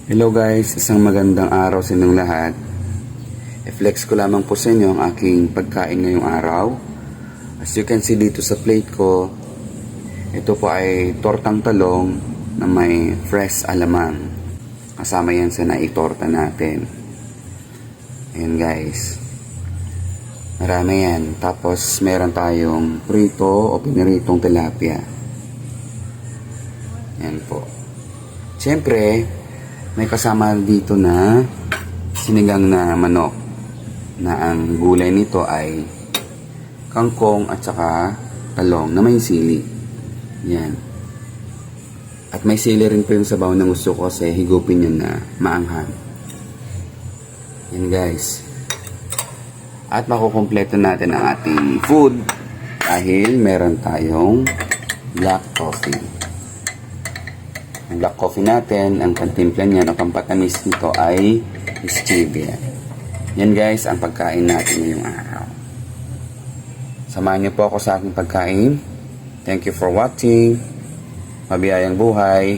Hello guys, isang magandang araw sa inyong lahat. I-flex ko lamang po sa inyo ang aking pagkain ngayong araw. As you can see dito sa plate ko, ito po ay tortang talong na may fresh alamang. Kasama yan sa naitorta natin. Ayan guys. Marami yan. Tapos meron tayong prito o piniritong tilapia. Ayan po. Siyempre, may kasama dito na sinigang na manok na ang gulay nito ay kangkong at saka talong na may sili. Yan. At may sili rin po yung sabaw na gusto ko kasi higupin yun na maanghang. Yan guys. At makukumpleto natin ang ating food dahil meron tayong black coffee. Ang black coffee natin, ang pantimpla niyan o pampatamis nito ay stevia. Yan guys, ang pagkain natin ngayong araw. Samahan niyo po ako sa aking pagkain. Thank you for watching. Mabiyayang buhay.